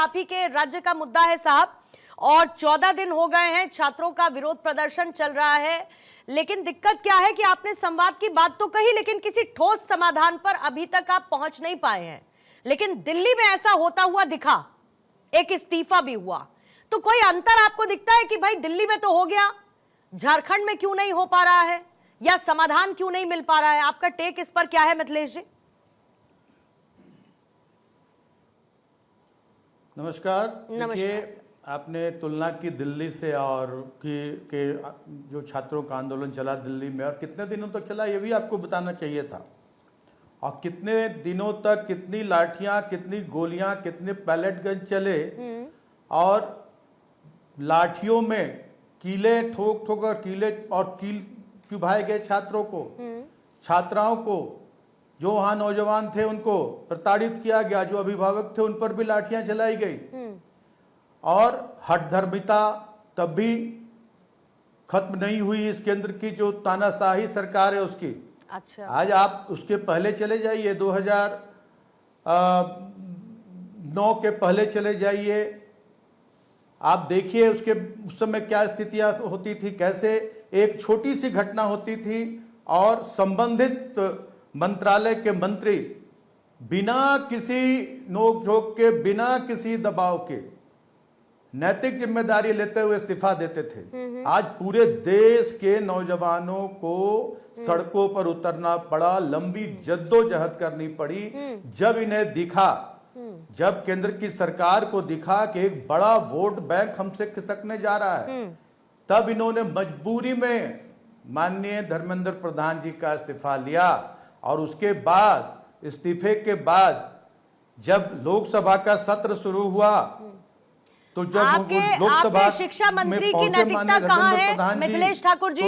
आप ही के राज्य का मुद्दा है साहब, और 14 दिन हो गए हैं छात्रों का विरोध प्रदर्शन चल रहा है। लेकिन दिक्कत क्या है कि आपने संवाद की बात तो कही, लेकिन किसी ठोस समाधान पर अभी तक आप पहुंच नहीं पाए हैं। लेकिन दिल्ली में ऐसा होता हुआ दिखा, एक इस्तीफा भी हुआ, तो कोई अंतर आपको दिखता है कि भाई दिल्ली में तो हो गया, झारखंड में क्यों नहीं हो पा रहा है, या समाधान क्यों नहीं मिल पा रहा है? आपका टेक इस पर क्या है मिथिलेश जी? नमस्कार। देखिए, आपने तुलना की दिल्ली से, और के जो छात्रों का आंदोलन चला दिल्ली में और कितने दिनों तक चला, ये भी आपको बताना चाहिए था। और कितने दिनों तक कितनी लाठियां, कितनी गोलियां, कितने पैलेट गन चले, और लाठियों में कीले ठोक ठोक और कील चुभाए गए छात्रों को, छात्राओं को। जो वहां नौजवान थे उनको प्रताड़ित किया गया, जो अभिभावक थे उन पर भी लाठियां चलाई गई। और हठधर्मिता तब भी खत्म नहीं हुई इस केंद्र की जो तानाशाही सरकार है उसकी। अच्छा, आज आप उसके पहले चले जाइए, 2009 के पहले चले जाइए, आप देखिए उस समय क्या स्थितियां होती थी, कैसे एक छोटी सी घटना होती थी और संबंधित मंत्रालय के मंत्री बिना किसी नोकझोंक के, बिना किसी दबाव के नैतिक जिम्मेदारी लेते हुए इस्तीफा देते थे। आज पूरे देश के नौजवानों को सड़कों पर उतरना पड़ा, लंबी जद्दोजहद करनी पड़ी। जब इन्हें दिखा, जब केंद्र की सरकार को दिखा कि एक बड़ा वोट बैंक हमसे खिसकने जा रहा है, तब इन्होंने मजबूरी में माननीय धर्मेंद्र प्रधान जी का इस्तीफा लिया। और उसके बाद, इस्तीफे के बाद जब लोकसभा का सत्र शुरू हुआ, तो जब लोकसभा शिक्षा मंत्री की नैतिकता कहाँ है मिथिलेश ठाकुर जी?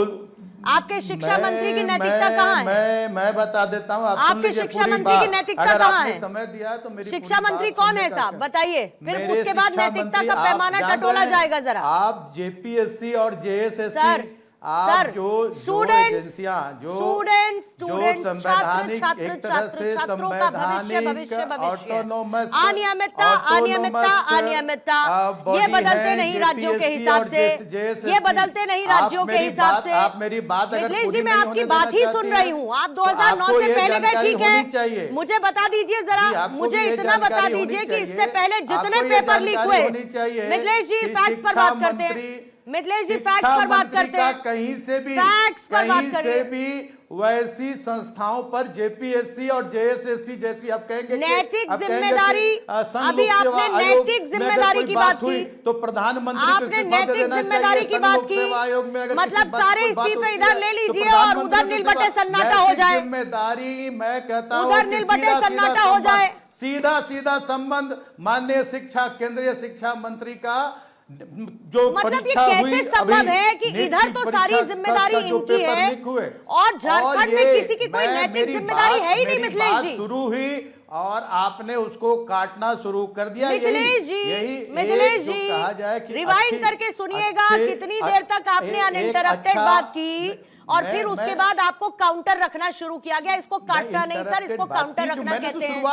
आपके शिक्षा मंत्री की नैतिकता कहाँ है? मैं बता देता हूँ, आपके शिक्षा मंत्री की नैतिकता कहाँ है? समय दिया तो मेरी शिक्षा मंत्री कौन है साहब, बताइए, फिर उसके बाद नैतिकता का पैमाना टटोला जाएगा जरा। आप जेपीएससी और जेएसएससी, आप जो एजेंसियां, जो संवैधानिक, एक तरह से संवैधानिक ऑटोनोमस, अनियमितता ये बदलते नहीं राज्यों के हिसाब से, ये बदलते नहीं राज्यों के हिसाब से। आप मेरी बात अगर मिथिलेश जी, मैं आपकी बात ही सुन रही हूँ। आप 2009 से पहले गए, ठीक है, मुझे बता दीजिए जरा, मुझे इतना बता दीजिए कि इससे पहले जितने पेपर लीक हुए, मिथिलेश जी फैक्ट्स पर बात करते हैं, मिथिलेश जी फैक्ट्स पर बात करते हैं, कहीं से भी वैसी संस्थाओं पर जेपीएससी और जेएसएससी जैसी, आप कहेंगे नैतिक जिम्मेदारी, अभी आपने नैतिक जिम्मेदारी की बात की, तो प्रधानमंत्री आपने नैतिक जिम्मेदारी की बात की, मतलब सारे इस्तीफे इधर ले लीजिए और उधर नीलबटे सन्नाटा हो जाए। जिम्मेदारी मैं कहता हूँ उधर नीलबटे सन्नाटा हो जाए। सीधा संबंध माननीय केंद्रीय शिक्षा मंत्री का जो मतलब ये कैसे संभव है कि इधर तो सारी जिम्मेदारी इनकी है और झारखंड में किसी की कोई नैतिक जिम्मेदारी है ही नहीं? मिथिलेश जी, शुरू हुई और आपने उसको काटना शुरू कर दिया। मिथिलेश जी कहा जाए कि रिवाइंड करके सुनिएगा, कितनी देर तक आपने अनइंटरप्टेड बात की और फिर उसके बाद आपको काउंटर रखना शुरू किया गया। इसको काटना नहीं सर, इसको काउंटर रखना कहते हैं।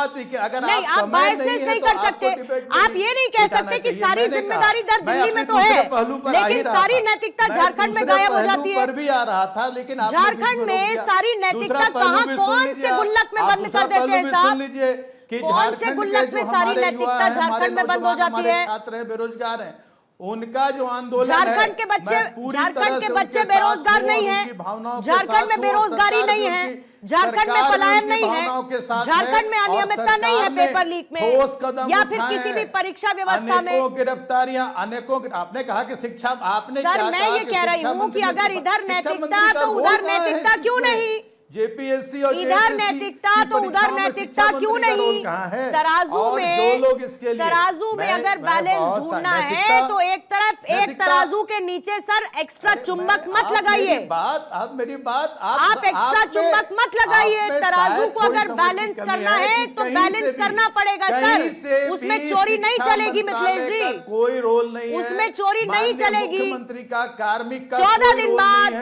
नहीं, आप बायसनेस नहीं कर सकते, आप ये नहीं कह सकते कि सारी जिम्मेदारी दर दिल्ली में तो है, लेकिन सारी नैतिकता झारखंड में गायब हो जाती है। भी आ रहा था, लेकिन झारखंड में सारी नैतिकता कहाँ, कौन से गुल्लक में बंद कर देते हैं साहब? कौन से गुल्लक में सारी नैतिकता झारखंड में बंद हो जाती है? छात्र है, बेरोजगार है, उनका जो आंदोलन है, झारखंड के बच्चे बेरोजगार नहीं है, झारखंड में बेरोजगारी नहीं है, झारखंड में पलायन नहीं है, झारखंड में अनियमितता नहीं है पेपर लीक में या फिर किसी भी परीक्षा व्यवस्था में। अनेकों गिरफ्तारियां, आपने कहा कि शिक्षा, आपने सर मैं ये कह रही हूँ कि अगर इधर नैतिकता तो उधर नैतिकता क्यों नहीं? जेपीएससी और इधर नैतिकता तो उधर नैतिकता क्यों नहीं? तराजू में अगर बैलेंस ढूंढना है तो एक तराजू के नीचे सर एक्स्ट्रा चुंबक मत लगाइए। मेरी बात आप एक्स्ट्रा चुंबक मत लगाइए। तराजू को अगर बैलेंस करना है तो बैलेंस करना पड़ेगा सर, उसमें चोरी नहीं चलेगी मिथिलेश जी, कोई रोल नहीं, उसमें चोरी नहीं चलेगी। मुख्यमंत्री का कार्मिक 14 दिन बाद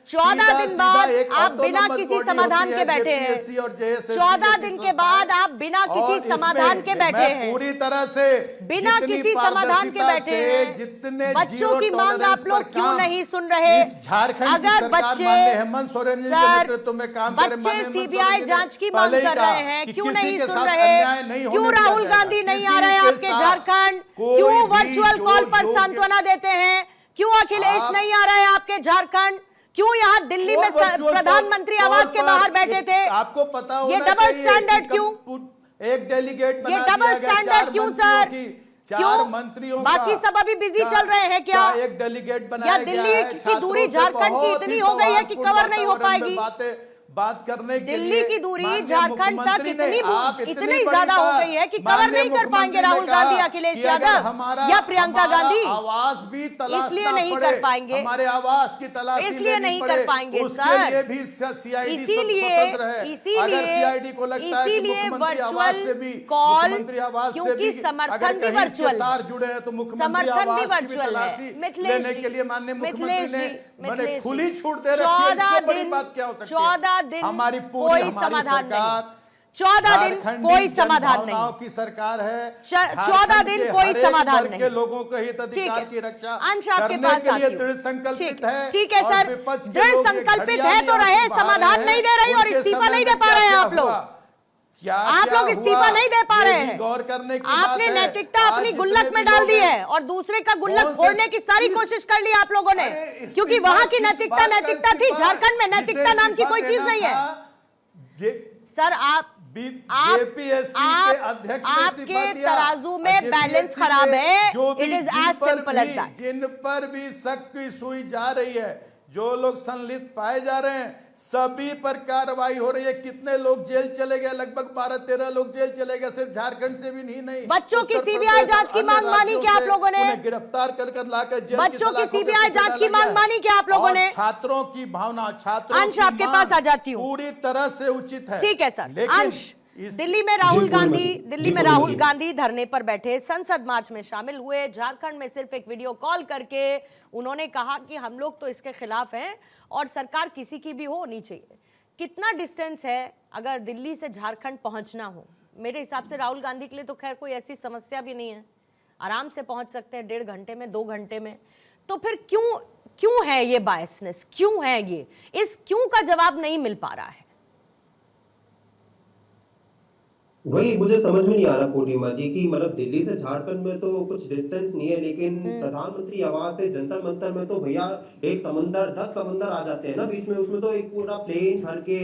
14 दिन बाद आप बिना किसी समाधान के बैठे हैं। JPSC और JSSC 14 दिन के बाद आप बिना किसी समाधान के बैठे हैं। पूरी तरह से बिना किसी समाधान के बैठे हैं। जितने बच्चों की मांग आप लोग क्यों नहीं सुन रहे? झारखंड अगर बच्चे हेमंत सोरेन जी के नेतृत्व में काम कर रहे बच्चे सीबीआई जांच की मांग कर रहे हैं, क्यों नहीं सुन रहे? क्यों राहुल गांधी नहीं आ रहे आपके झारखंड? क्यों वर्चुअल कॉल पर सांत्वना देते हैं? क्यों अखिलेश नहीं आ रहे आपके झारखंड? क्यों यहाँ दिल्ली में प्रधानमंत्री आवास के बाहर बैठे थे? आपको पता होना ये डबल स्टैंडर्ड क्यों? एक डेलीगेट ये डबल स्टैंडर्ड क्यों सर? चार मंत्रियों बाकी सब अभी बिजी चल रहे हैं क्या? एक डेलीगेट बनाया गया है। दिल्ली की दूरी झारखंड की इतनी हो गई है कि कवर नहीं हो पाएगी। बात करने के दिल्ली लिए की दूरी झारखंड तक इतनी ज्यादा हो गई है कि कवर नहीं कर पाएंगे राहुल गांधी, अखिलेश यादव या प्रियंका गांधी। आवास भी तलाशना इसलिए नहीं कर पाएंगे, हमारे आवास की तलाशी इसलिए नहीं कर पाएंगे उसके लिए भी सीआईडी स्वतंत्र है। अगर सीआईडी को लगता है कि मुख्यमंत्री आवास से भी मुख्यमंत्री आवास से भी समर्थन भी वर्चुअल तार जुड़े हैं तो मुख्यमंत्री आवास की भी तलाशी लेने के लिए माननीय मुख्यमंत्री ने खुली छूट दे रखी है। इससे बड़ी बात क्या हो सकती है? 14 दिन हमारी कोई समाधान नहीं। 14 दिन कोई समाधान नहीं की सरकार है। 14 दिन कोई समाधान नहीं के लोगों के हिताधिकार की रक्षा अंश आपके पास के लिए दृढ़ संकल्पित है। ठीक है सर, दृढ़ संकल्पित है तो रहे, समाधान नहीं दे रही और इस्तीफा नहीं दे पा रहे हैं आप लोग। आप लोग इस्तीफा नहीं दे पा रहे हैं। गौर करने की आपने नैतिकता अपनी गुल्लक में डाल दी है और दूसरे का गुल्लक फोड़ने की सारी कोशिश कर ली आप लोगों ने, क्योंकि वहां की नैतिकता थी, झारखंड में नैतिकता नाम की कोई चीज नहीं है। सर आप JPSC के अध्यक्ष आपके तराजू में बैलेंस खराब है। It is as simple as that. जिन पर भी शक की सुई जा रही है, जो लोग संलिप्त पाए जा रहे हैं, सभी पर कार्रवाई हो रही है। कितने लोग जेल चले गए? लगभग 12-13 लोग जेल चले गए, सिर्फ झारखंड से भी नहीं। बच्चों की सीबीआई जांच की मांग मानी क्या आप लोगों ने? गिरफ्तार कर लाकर जेल बच्चों की सीबीआई जांच की मांग मानी क्या आप लोगों ने? छात्रों की भावना, छात्रों अंश आपके पास आ जाती हूँ, पूरी तरह से उचित है। ठीक है सर। अंश, दिल्ली में राहुल गांधी धरने पर बैठे, संसद मार्च में शामिल हुए, झारखंड में सिर्फ एक वीडियो कॉल करके उन्होंने कहा कि हम लोग तो इसके खिलाफ हैं और सरकार किसी की भी होनी चाहिए। कितना डिस्टेंस है अगर दिल्ली से झारखंड पहुंचना हो? मेरे हिसाब से राहुल गांधी के लिए तो खैर कोई ऐसी समस्या भी नहीं है, आराम से पहुंच सकते हैं 1.5 घंटे में, 2 घंटे में। तो फिर क्यों है ये बायसनेस? क्यों है ये? इस क्यों का जवाब नहीं मिल पा रहा है। वही मुझे समझ में नहीं आ रहा पूर्णिमा जी की, मतलब दिल्ली से झारखंड में तो कुछ डिस्टेंस नहीं है, लेकिन प्रधानमंत्री आवास से जंतर मंतर में तो भैया एक समंदर 10 समंदर आ जाते हैं ना बीच में। उसमें तो एक पूरा प्लेन भर के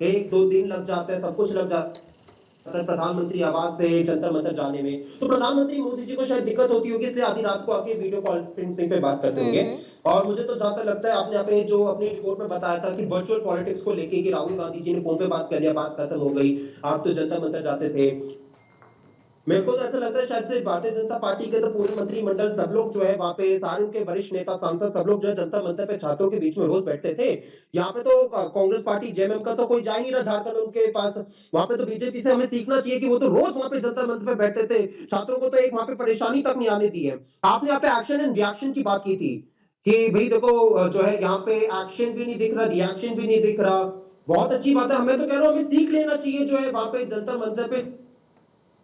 1-2 दिन लग जाते हैं, सब कुछ लग जाता है प्रधानमंत्री आवास से जंतर मंतर जाने में। तो प्रधानमंत्री मोदी जी को शायद दिक्कत होती होगी, इसलिए आधी रात को आके वीडियो कॉन्फ्रेंसिंग पे बात करते होंगे। और मुझे तो जहां तक लगता है, आपने यहाँ पे जो अपनी रिपोर्ट में बताया था कि वर्चुअल पॉलिटिक्स को लेके कि राहुल गांधी जी ने फोन पे बात कर लिया, बात खत्म हो गई, आप तो जंतर मंतर जाते थे। मेरे को तो ऐसा लगता है शायद से भारतीय जनता पार्टी के तो पूरे मंत्रिमंडल सब लोग जो है वहाँ पे, सारे उनके वरिष्ठ नेता सांसद सब लोग जो है जंतर मंतर पे छात्रों के बीच में रोज बैठते थे। यहाँ पे तो कांग्रेस पार्टी जेएमएम का तो कोई जा ही नहीं रहा झारखंड उनके पास। वहाँ पे तो बीजेपी से हमें सीखना चाहिए कि वो तो रोज वहाँ पे जंतर मंतर पे बैठते थे, छात्रों को तो एक वहाँ पे परेशानी तक नहीं आने दी है। आपने यहाँ पे एक्शन एंड रिएक्शन की बात की थी कि भाई देखो जो है यहाँ पे एक्शन भी नहीं दिख रहा, रिएक्शन भी नहीं दिख रहा। बहुत अच्छी बात है, हमें तो कह रहा हूँ हमें सीख लेना चाहिए जो है वहाँ पे जंतर मंतर पे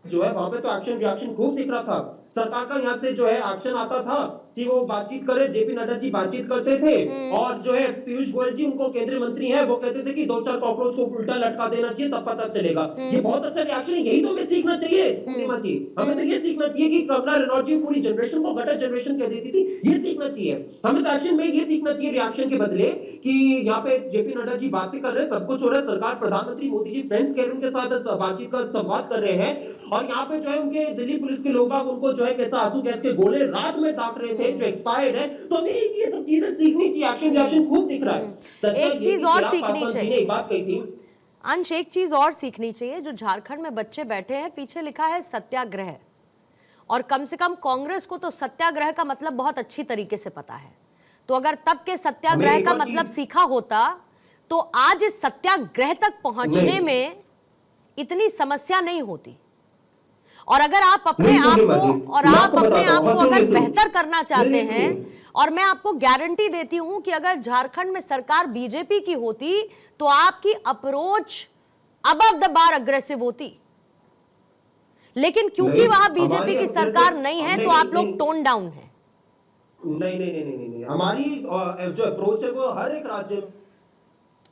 जो है वहां पे तो एक्शन रिएक्शन खूब दिख रहा था। सरकार का यहाँ से जो है एक्शन आता था कि वो बातचीत करे, जेपी नड्डा जी बातचीत करते थे और जो है पीयूष गोयल जी उनको केंद्रीय मंत्री हैं, वो कहते थे कि 2-4 कॉकरोच को उल्टा लटका देना चाहिए तब पता चलेगा। ये बहुत अच्छा रिएक्शन है, यही तो हमें सीखना चाहिए पूर्णिमा जी। हमें तो ये सीखना चाहिए कि कंगना रनौत जी पूरी जनरेशन को गटर जनरेशन कह देती थी, ये सीखना चाहिए हमें। तो एक्शन में ये सीखना चाहिए रिएक्शन के बदले कि यहाँ पे जेपी नड्डा जी बातें कर रहे हैं, सब कुछ हो रहा है, सरकार प्रधानमंत्री मोदी जी फ्रेंड्स कह रहे हैं, उनके साथ बातचीत का संवाद कर रहे हैं और यहाँ पे जो है उनके दिल्ली पुलिस के लोग उनको जो है कैसा आंसू गैस के गोले रात में दाग रहे थे जो एक्सपायर्ड है। तो हमें ये सब चीजें सीखनी चाहिए, एक्शन रिएक्शन खूब दिख रहा है। एक चीज और सीखनी चाहिए, एक बात कही थी अंश, एक चीज और सीखनी चाहिए। जो झारखंड में बच्चे बैठे हैं, पीछे लिखा है सत्याग्रह, और कम से कम कांग्रेस को तो सत्याग्रह का मतलब बहुत अच्छी तरीके से पता है। तो अगर तब के सत्याग्रह का मतलब सीखा होता तो आज इस सत्याग्रह तक पहुंचने में इतनी समस्या नहीं होती। और अगर आप अपने नहीं, आप पूर्णिमा को जी, और मैं आप आपको अपने बताता आप हूं, को हाँ, अगर सुनिए, सुनिए। बेहतर करना चाहते नहीं, हैं, सुनिए। और मैं आपको गारंटी देती हूं कि अगर झारखंड में सरकार बीजेपी की होती तो आपकी approach above the bar aggressive होती, लेकिन क्योंकि नहीं, वहां बीजेपी हमारी की aggressive- सरकार नहीं है नहीं, तो आप नहीं, लोग टोन डाउन है। नहीं, नहीं, नहीं, नहीं, नहीं, नहीं। हमारी जो अप्रोच है वो हर एक राज्य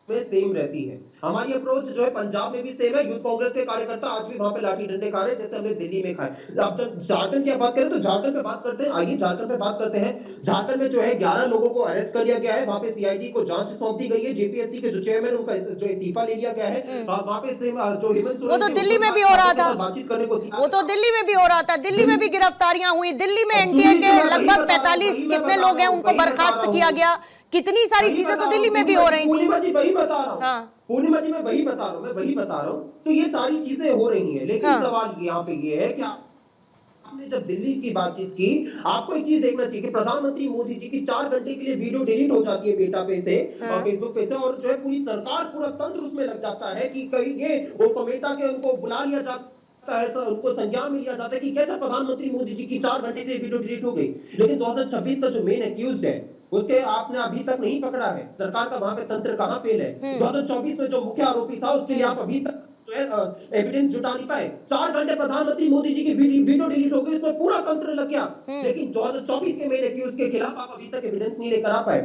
में सेम रहती है। हमारी अप्रोच जो है पंजाब में भी सेम है। यूथ कांग्रेस के कार्यकर्ता आज भी वहां पे लाठी डंडे खा रहे हैं जैसे हमने दिल्ली में खाए। अब जब झारखंड की बात करें तो झारखंड पे बात करते हैं। आइए झारखंड पे बात करते हैं। झारखंड में जो है 11 लोगों को अरेस्ट कर लिया गया है। वहां पे सीआईडी को जांच सौंप दी गई है। जेपीएससी के जो चेयरमैन उनका जो इस्तीफा ले लिया गया है। वहां पे जो हेमंत वो सोरेन तो थे, दिल्ली उनके में भी साथ हो रहा छात्रों के था, साथ बातचीत करने को वो तो दिल्ली में भी हो रहा था, दिल्ली में भी गिरफ्तारियां हुई, दिल्ली में एनटीए के लगभग 45 कितने लोग हैं उनको बर्खास्त किया गया, कितनी सारी वही चीजें बता तो रहा दिल्ली हूं, में भी हो रही थी। पूर्णिमा जी वही बता रहा हूं। हाँ पूर्णिमा जी मैं वही बता रहा हूं, मैं वही बता रहा हूं। तो ये सारी चीजें हो रही हैं, लेकिन हाँ। सवाल यहाँ पे ये है कि आपने जब दिल्ली की बातचीत की, आपको एक चीज देखना चाहिए कि प्रधानमंत्री मोदी जी की 4 घंटे के लिए वीडियो डिलीट हो जाती है बेटा पे से हाँ। और फेसबुक पे से, और जो है पूरी सरकार पूरा तंत्र उसमें लग जाता है कि कहीं ये वो कमेटा के उनको बुला लिया जाता है, सर उनको संज्ञान में लिया जाता है कि कैसे प्रधानमंत्री मोदी जी की 4 घंटे के लिए वीडियो डिलीट हो गई। लेकिन 2026 का जो मेन एक्यूज्ड है उसके आपने अभी तक नहीं पकड़ा है। सरकार का वहां पे तंत्र कहां फेल है? 2024 में जो मुख्य आरोपी था उसके लिए आप अभी तक जो है एविडेंस जुटा नहीं पाए। 4 घंटे प्रधानमंत्री मोदी जी की वीडियो डिलीट हो गई, उसमें पूरा तंत्र लग गया। लेकिन 2024 के मेन एक्यूज के खिलाफ आप अभी तक एविडेंस नहीं लेकर आ पाए।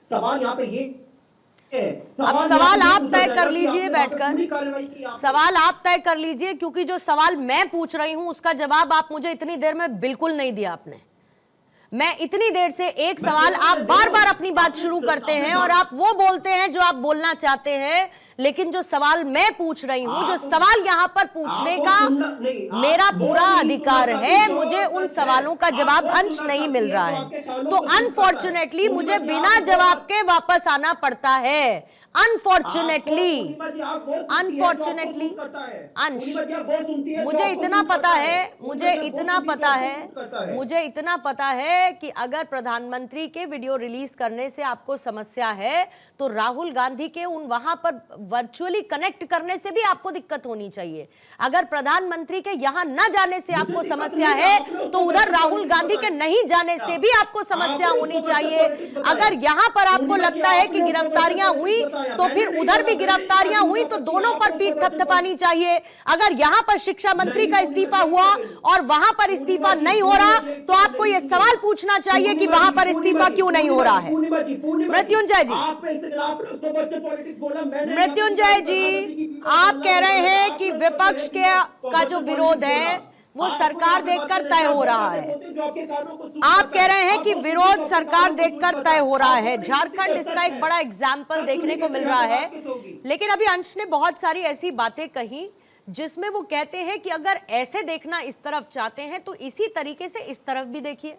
सवाल यहाँ पे ये है, अब सवाल आप तय कर लीजिए पूरी बैठकर, कार्रवाई की आपने। सवाल आप तय कर लीजिए, क्योंकि जो सवाल मैं पूछ रही हूं उसका जवाब आप मुझे इतनी देर में बिल्कुल नहीं दिया आपने। मैं इतनी देर से एक सवाल, आप बार बार अपनी बात शुरू करते हैं और आप वो बोलते हैं जो आप बोलना चाहते हैं, लेकिन जो सवाल मैं पूछ रही हूं, जो सवाल यहां पर पूछने का मेरा पूरा अधिकार है, मुझे उन सवालों का जवाब अंश नहीं मिल रहा है, तो अनफॉर्चुनेटली मुझे बिना जवाब के वापस आना पड़ता है। अनफॉर्चुनेटली अंश, मुझे इतना पता है, मुझे इतना पता है कि अगर प्रधानमंत्री के वीडियो रिलीज करने से आपको समस्या है तो राहुल गांधी के उन वहां पर वर्चुअली कनेक्ट करने से भी आपको दिक्कत होनी चाहिए। अगर प्रधानमंत्री के यहां न जाने से आपको समस्या है तो उधर राहुल गांधी के नहीं जाने से भी आपको समस्या होनी चाहिए। अगर यहां पर आपको लगता है कि गिरफ्तारियां हुई तो फिर उधर भी गिरफ्तारियां हुई तो दोनों पर पीठ थपथपानी चाहिए। अगर यहां पर शिक्षा मंत्री का इस्तीफा हुआ और वहां पर इस्तीफा नहीं हो रहा तो आपको यह सवाल पूछना चाहिए कि वहां पर इस्तीफा क्यों नहीं हो रहा है। मृत्युंजय जी, मृत्युंजय जी, आप कह रहे हैं कि विपक्ष का जो विरोध है वो सरकार देखकर तय हो रहा है। आप कह रहे हैं कि विरोध सरकार देखकर तय हो रहा है। झारखंड इसका एक बड़ा एग्जाम्पल देखने को मिल रहा है। लेकिन अभी अंश ने बहुत सारी ऐसी बातें कही जिसमें वो कहते हैं कि अगर ऐसे देखना इस तरफ चाहते हैं तो इसी तरीके से इस तरफ भी देखिए,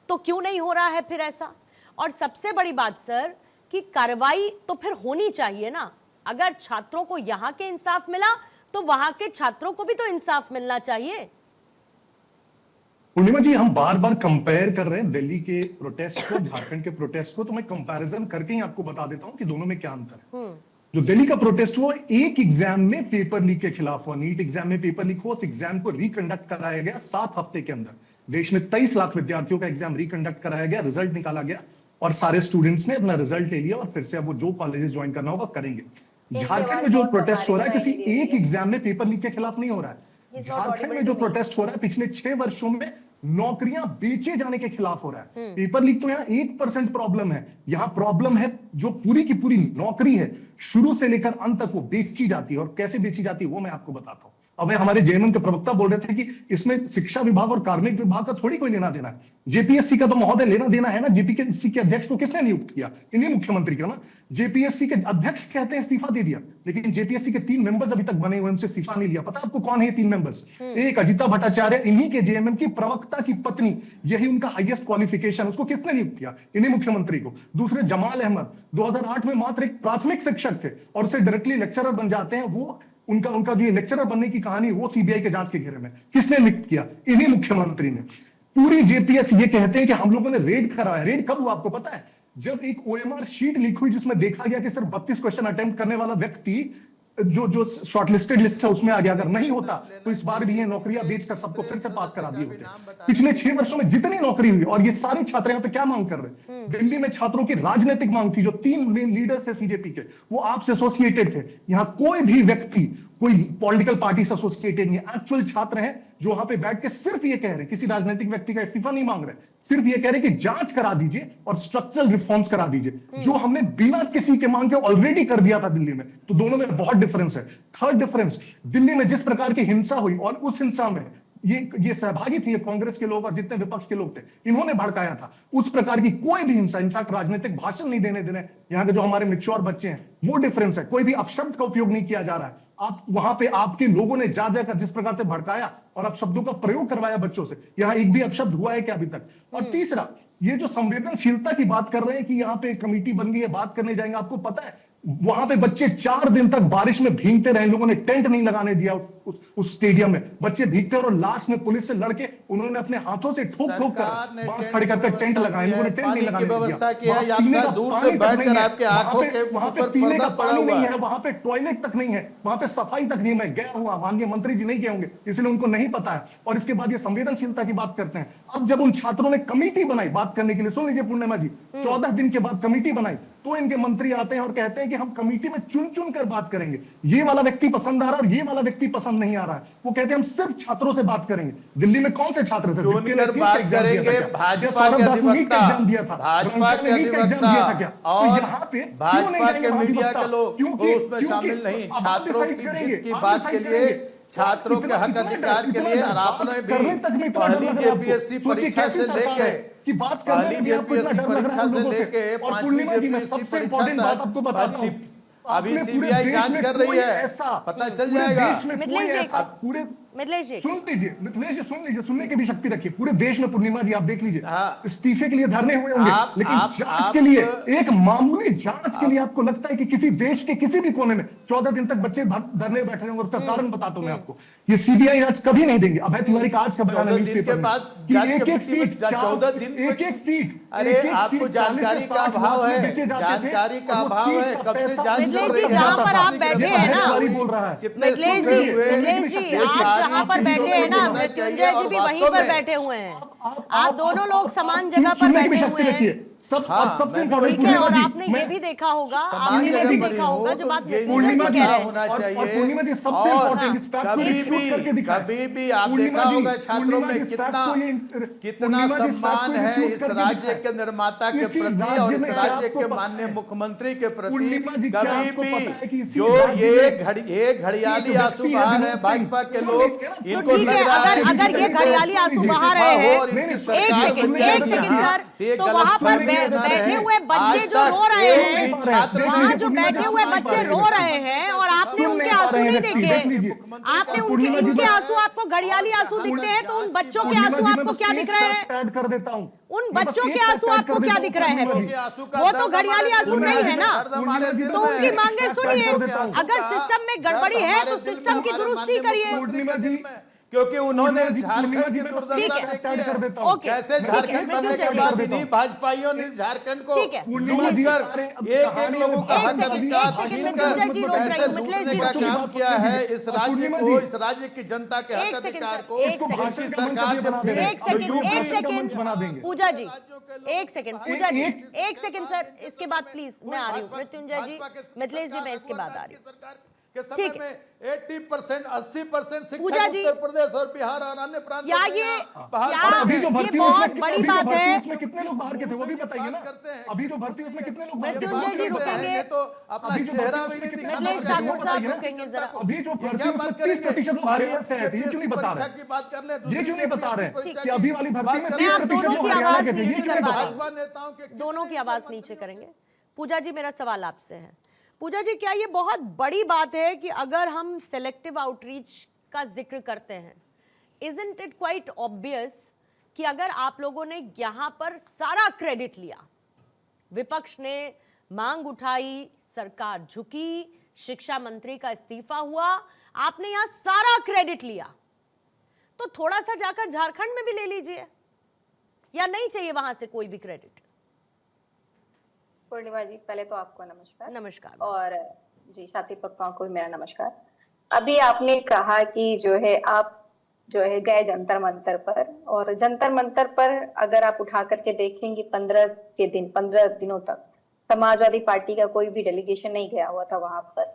तो क्यों नहीं हो रहा है फिर ऐसा। और सबसे बड़ी बात सर कि कार्रवाई तो फिर होनी चाहिए ना। अगर छात्रों को यहां के इंसाफ मिला तो वहां के छात्रों को भी तो इंसाफ मिलना चाहिए। पूर्णिमा जी, हम बार बार कंपेयर कर रहे हैं दिल्ली के प्रोटेस्ट को झारखंड के प्रोटेस्ट को, तो मैं कंपैरिजन करके ही आपको बता देता हूं कि दोनों में क्या अंतर है। जो दिल्ली का प्रोटेस्ट हुआ एक एग्जाम में पेपर लीक के खिलाफ हुआ, नीट एग्जाम में पेपर लीक हुआ, उस एग्जाम को रिकंडक्ट कराया गया 7 हफ्ते के अंदर। देश में 23 लाख विद्यार्थियों का एग्जाम रिकंडक्ट कराया गया, रिजल्ट निकाला गया और सारे स्टूडेंट्स ने अपना रिजल्ट ले लिया और फिर से अब वो जो कॉलेजेस ज्वाइन करना होगा करेंगे। झारखंड में जो प्रोटेस्ट हो रहा है किसी एक एग्जाम में पेपर लीक के खिलाफ नहीं हो रहा है। झारखंड में जो प्रोटेस्ट हो रहा है पिछले 6 वर्षों में नौकरियां बेचे जाने के खिलाफ हो रहा है। पेपर लीक तो यहाँ 1% प्रॉब्लम है, यहाँ प्रॉब्लम है जो पूरी की पूरी नौकरी है शुरू से लेकर अंत तक वो बेची जाती है। और कैसे बेची जाती है वो मैं आपको बताता हूं। अब हमारे जेएमएम के प्रवक्ता बोल रहे थे कि इसमें शिक्षा विभाग और कार्मिक विभाग का थोड़ी कोई लेना देना है। जेपीएससी का तो महोदय लेना देना है ना। जेपीएससी के अध्यक्ष को किसने नियुक्त किया? इन्हीं मुख्यमंत्री का ना। जेपीएससी के अध्यक्ष कहते हैं इस्तीफा दे दिया, लेकिन जेपीएससी के 3 मेंबर्स अभी तक बने हुए, उनसे इस्तीफा नहीं लिया। पता आपको कौन है ये 3 मेंबर्स? एक अजिता भट्टाचार्य, इन्हीं के जेएमएम की प्रवक्ता की पत्नी, यही उनका हाईएस्ट क्वालिफिकेशन। उसको किसने नियुक्त किया? इन्हीं मुख्यमंत्री को। दूसरे जमाल अहमद 2008 में मात्र एक प्राथमिक शिक्षक थे और उसे डायरेक्टली लेक्चरर बन जाते हैं। वो उनका जो लेक्चरर बनने की कहानी वो सीबीआई के जांच के घेरे में। किसने नियुक्त किया? इन्हीं मुख्यमंत्री ने। पूरी जेपीएस ये कहते हैं कि हम लोगों ने रेड कराया। रेड कब हुआ आपको पता है? जब एक ओएमआर शीट लीक हुई जिसमें देखा गया कि सिर्फ 32 क्वेश्चन अटेम्प्ट करने वाला व्यक्ति जो जो शॉर्टलिस्टेड लिस्ट है उसमें आ गया। अगर नहीं होता तो इस बार भी ये नौकरियां बेचकर सबको फिर से पास करा दिए होते। पिछले 6 वर्षों में जितनी नौकरी हुई, और ये सारे छात्र यहाँ पे क्या मांग कर रहे हैं? दिल्ली में छात्रों की राजनीतिक मांग थी। जो 3 मेन लीडर्स थे सीजेपी के, वो आपसे एसोसिएटेड थे। यहाँ कोई भी व्यक्ति कोई पॉलिटिकल पार्टी से एसोसिएटेड नहीं, एक्चुअल छात्र हैं जो वहां पे बैठ के सिर्फ ये कह रहे हैं, किसी राजनीतिक व्यक्ति का इस्तीफा नहीं मांग रहे, सिर्फ ये कह रहे हैं कि जांच करा दीजिए और स्ट्रक्चरल रिफॉर्म्स करा दीजिए, जो हमने बिना किसी के मांग के ऑलरेडी कर दिया था दिल्ली में। तो दोनों में बहुत डिफरेंस है। थर्ड डिफरेंस, दिल्ली में जिस प्रकार की हिंसा हुई, और उस हिंसा में ये सहभागी थे कांग्रेस के लोग और जितने विपक्ष के लोग थे, इन्होंने भड़काया था। उस प्रकार की कोई भी हिंसा, इनफैक्ट राजनीतिक भाषण नहीं देने दे रहे यहाँ के जो हमारे मैच्योर बच्चे हैं, वो डिफरेंस है। कोई भी अपशब्द का उपयोग नहीं किया जा रहा है। आप वहां पे आपके लोगों ने जा जाकर जिस प्रकार से भड़काया और अपशब्दों का प्रयोग करवाया बच्चों से, यहाँ एक भी अपशब्द हुआ है क्या अभी तक? और तीसरा, ये जो संवेदनशीलता की बात कर रहे हैं कि यहाँ पे कमेटी बन गई है, बात करने जाएंगे, आपको पता है वहां पे बच्चे 4 दिन तक बारिश में भीगते रहे। लोगों ने टेंट नहीं लगाने दिया उस स्टेडियम में। बच्चे भीगते और लास्ट में पुलिस से लड़के उन्होंने अपने हाथों से ठोक ठोक कर बांस खड़े करके टेंट लगाए। लोगों ने टेंट नहीं लगाने दिया। दूर से बैठकर आपके आंखों के वहां पे पीने का पानी नहीं है, वहां पे टॉयलेट तक नहीं है, वहां पे सफाई तक नहीं। मैं गया हुआ, माननीय मंत्री जी नहीं गए होंगे इसलिए उनको नहीं पता है। और इसके बाद ये संवेदनशीलता की बात करते हैं। अब जब उन छात्रों ने कमेटी बनाई बात करने के लिए, सुन लीजिए पूर्णिमा जी, 14 दिन के बाद कमेटी बनाई, तो इनके मंत्री आते हैं और कहते हैं कि हम कमेटी में चुन चुन कर बात करेंगे। ये वाला व्यक्ति पसंद आ रहा है और ये वाला व्यक्ति पसंद नहीं आ रहा है। वो कहते हैं हम सिर्फ छात्रों से बात करेंगे। दिल्ली में कौन से छात्र थे? चुनकर बात करेंगे। भाजपा के अधिवक्ता, भाजपा के अधिवक्ता और भाजपा के मीडिया के लोग उसमें शामिल नहीं। छात्रों की हित की बात के लिए, छात्रों के हक अधिकार के लिए, और आपने भी पहली जेपीएससी परीक्षा से लेके पहली जेपीएससी परीक्षा से लेके 5वीं जेपीएससी परीक्षा तक अभी सीबीआई जांच कर रही है, पता चल जाएगा। मिथिलेश जी सुन लीजिए, मिथिलेश जी सुन लीजिए, सुनने की भी शक्ति रखिए। पूरे देश में पूर्णिमा जी आप देख लीजिए, इस्तीफे के लिए धरने हुए होंगे, लेकिन जांच के लिए, एक मामूली जांच के लिए आपको लगता है कि किसी देश के किसी भी कोने में 14 दिन तक बच्चे धरने बैठे होंगे? उसका कारण बताता हूं मैं आपको। ये सीबीआई जांच कभी नहीं देंगे। अभय तिवारी का आज का बयान है न्यूज़पेपर में, एक एक सीट, अरे आपको जानकारी का अभाव है, जानकारी का अभाव है। कब से जांच चल रही है? जहां पर आप बैठे हैं ना, बोल रहा है मिथिलेश जी आप जहां पर बैठे हैं ना, मृत्युंजय जी भी वहीं पर बैठे हुए हैं। आप दोनों लोग समान जगह पर बैठे हुए हैं। सबसे ठीक है, और आपने ये भी देखा होगा, आपने ये भी देखा होगा जो बात पूर्णिमा जी होना चाहिए। और कभी भी आप देखा होगा छात्रों में कितना सम्मान है इस राज्य के निर्माता के प्रति और इस राज्य के माननीय मुख्यमंत्री के प्रति। कभी भी जो ये घड़ियाली आंसू बहा रहे भाजपा के लोग, इनको लग रहा है अगर ये घड़ियाली आंसू बहा रहे हैं, एक सेकंड सर, तो वहां पर बैठे हुए बच्चे जो रो रहे हैं, वहाँ जो बैठे हुए बच्चे रो रहे हैं और आपने उनके आंसू नहीं देखे, आपने इनके आंसू आपको घड़ियाली आंसू दिखते हैं, तो उन बच्चों के आंसू आपको क्या दिख रहे हैं? कर देता हूँ, उन बच्चों के आंसू आपको क्या दिख रहे हैं? वो तो घड़ियाली आंसू नहीं है ना। तो उनकी मांगे सुनिए, अगर सिस्टम में गड़बड़ी है तो सिस्टम की दुरुस्ती करिए, क्योंकि उन्होंने झारखंड की दुर्दशा देखी है। कैसे झारखंड बनने के बाद भी भाजपाइयों ने झारखंड को लूटकर एक लोगों का हक अधिकार छीनकर कैसे लूटने का काम किया है इस राज्य को, इस राज्य की जनता के हक अधिकार को। उनकी सरकार जब पूजा जी एक सेकंड, पूजा जी एक सेकंड सर, इसके बाद प्लीज मैं आ रही हूँ। मृत्युंजय जी, मिथिलेश जी मैं इसके बाद आ रही हूँ। के समय में 80%, 80% शिक्षा उत्तर प्रदेश और बिहार और अन्य प्रांतों में। अभी जो भर्ती बहुत बड़ी बात है, उसमें कितने लोग बाहर के थे वो भी बताइए ना। अभी जो भर्ती उसमें कितने लोग बाहर के? तो अपना चेहरा भी नहीं दिखाना। अभी जो भर्ती उसमें 30% लोग हरियाणा से आए थे, ये क्यों नहीं बता रहे? की बात कर ले, ये क्यों नहीं बता रहे कि अभी वाली भर्ती में 30% लोग हरियाणा के थे? ये क्यों नहीं बता भाजपा नेताओं के दोनों की आवाज नीचे करेंगे। पूजा जी मेरा सवाल आपसे है, पूजा जी क्या ये बहुत बड़ी बात है कि अगर हम सेलेक्टिव आउटरीच का जिक्र करते हैं, इजंट इट क्वाइट ऑब्वियस कि अगर आप लोगों ने यहां पर सारा क्रेडिट लिया, विपक्ष ने मांग उठाई, सरकार झुकी, शिक्षा मंत्री का इस्तीफा हुआ, आपने यहां सारा क्रेडिट लिया, तो थोड़ा सा जाकर झारखंड में भी ले लीजिए, या नहीं चाहिए वहां से कोई भी क्रेडिट? पूर्णिमा जी पहले तो आपको नमस्कार। नमस्कार। और जी, साथी वक्ताओं को भी मेरा नमस्कार। अभी आपने कहा कि जो है आप जो है गए जंतर मंतर पर, और जंतर मंतर पर अगर आप उठा करके देखेंगे 15 दिनों तक समाजवादी पार्टी का कोई भी डेलीगेशन नहीं गया हुआ था वहां पर,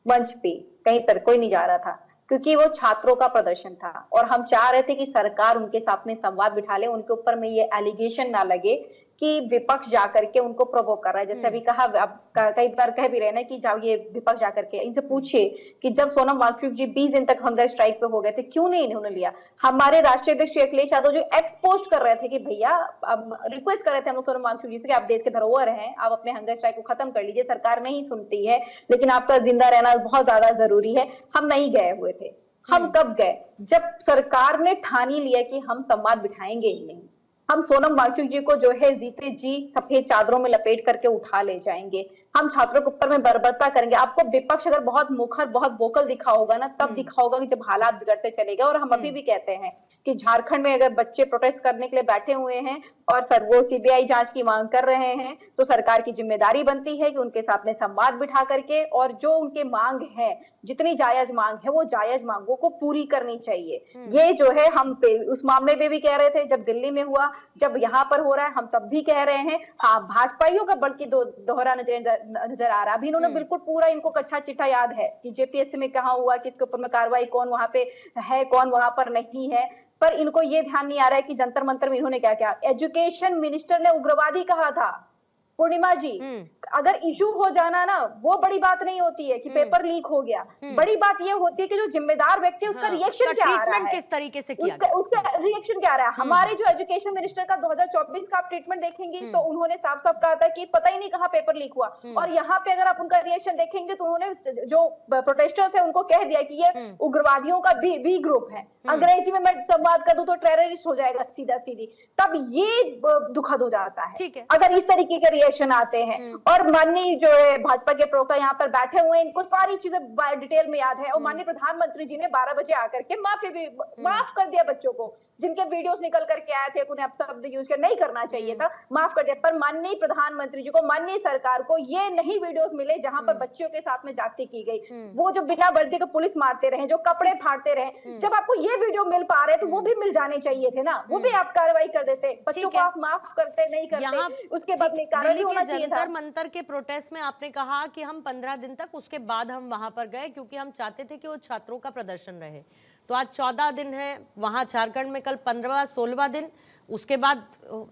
मंच पे कहीं पर कोई नहीं जा रहा था, क्योंकि वो छात्रों का प्रदर्शन था और हम चाह रहे थे कि सरकार उनके साथ में संवाद बिठा ले, उनके ऊपर में ये एलिगेशन ना लगे कि विपक्ष जाकर के उनको प्रोवोक कर रहा है। जैसे अभी कहा, अब कई बार कह भी रहे ना कि जाओ ये विपक्ष जाकर के इनसे पूछिए कि जब सोनम वांगचुक जी 20 दिन तक हंगर स्ट्राइक पे हो गए थे, क्यों नहीं इन्होंने लिया। हमारे राष्ट्रीय अध्यक्ष अखिलेश यादव जो एक्सपोज कर रहे थे कि भैया, अब रिक्वेस्ट कर रहे थे हम लोग सोनम वांगचुक जी से कि आप देश के धरोहर हैं, आप अपने हंगर स्ट्राइक को खत्म कर लीजिए, सरकार नहीं सुनती है, लेकिन आपका जिंदा रहना बहुत ज्यादा जरूरी है। हम नहीं गए हुए थे। हम कब गए? जब सरकार ने ठानी लिया कि हम संवाद बिठाएंगे ही नहीं, हम सोनम वांगचुक जी को जो है जीते जी सफेद चादरों में लपेट करके उठा ले जाएंगे, हम छात्रों के ऊपर में बर्बरता करेंगे। आपको विपक्ष अगर बहुत मुखर, बहुत वोकल दिखा होगा ना, तब दिखा होगा कि जब हालात बिगड़ते चले गए। और हम अभी भी कहते हैं कि झारखंड में अगर बच्चे प्रोटेस्ट करने के लिए बैठे हुए हैं और सर वो सीबीआई जांच की मांग कर रहे हैं, तो सरकार की जिम्मेदारी बनती है कि उनके साथ में संवाद बिठा करके, और जो उनके मांग है, जितनी जायज मांग है, वो जायज मांगों को पूरी करनी चाहिए। ये जो है हम उस मामले में भी कह रहे थे, जब दिल्ली में हुआ, जब यहाँ पर हो रहा है, हम तब भी कह रहे हैं। हाँ, भाजपाइयों का बल्कि दोहरा नजर आ रहा है। अभी इन्होंने बिल्कुल पूरा, इनको कच्चा चिट्ठा याद है कि जेपीएससी में कहाँ हुआ, किसके ऊपर में कार्रवाई, कौन वहां पे है, कौन वहां पर नहीं है। पर इनको ये ध्यान नहीं आ रहा है कि जंतर मंतर में इन्होंने क्या किया। एजुकेशन मिनिस्टर ने उग्रवादी कहा था। पूर्णिमा जी, अगर इशू हो जाना ना, वो बड़ी बात नहीं होती है कि पेपर लीक हो गया। बड़ी बात ये होती है कि जो जिम्मेदार व्यक्ति है उसका रिएक्शन क्या आ रहा है, किस तरीके से किया गया, उसका रिएक्शन क्या आ रहा है। हमारे जो एजुकेशन मिनिस्टर का 2024 का आप ट्रीटमेंट देखेंगे तो उन्होंने साफ साफ कहा था कि पता ही नहीं कहाँ पेपर लीक हुआ। और यहाँ पे अगर आप उनका रिएक्शन देखेंगे तो उन्होंने जो प्रोटेस्टर थे उनको कह दिया कि ये उग्रवादियों का बी ग्रुप है। अंग्रेजी में मैं संवाद कर दूं तो टेररिस्ट हो जाएगा सीधा सीधी। तब ये दुखद हो जाता है अगर इस तरीके के रिएक्शन आते हैं। और माननीय जो है भाजपा के प्रवक्ता यहाँ पर बैठे हुए हैं, इनको सारी चीजें डिटेल में याद है। और माननीय प्रधानमंत्री जी ने 12 बजे आकर के माफ कर दिया बच्चों को, जिनके वीडियोस निकल करके आए थे, उन्हें शब्द यूज कर नहीं करना चाहिए था, माफ कर दिया। पर माननीय प्रधानमंत्री जी को, माननीय सरकार को ये नहीं वीडियोस मिले जहां पर बच्चों के साथ में जाति की गई, वो जो बिना वर्दी को पुलिस मारते रहे, जो कपड़े फाड़ते रहे। जब आपको ये वीडियो मिल पा रहे तो वो भी मिल जाने चाहिए थे ना, वो भी आप कार्रवाई कर देते। बच्चों को आप माफ करते नहीं करते, उसके बाद में कार्रवाई होना चाहिए था। जंतर मंतर के प्रोटेस्ट में आपने कहा कि हम 15 दिन तक, उसके बाद हम वहां पर गए क्योंकि हम चाहते थे कि वो छात्रों का प्रदर्शन रहे। तो आज 14 दिन है वहां झारखंड में, कल 15वां 16वां दिन, उसके बाद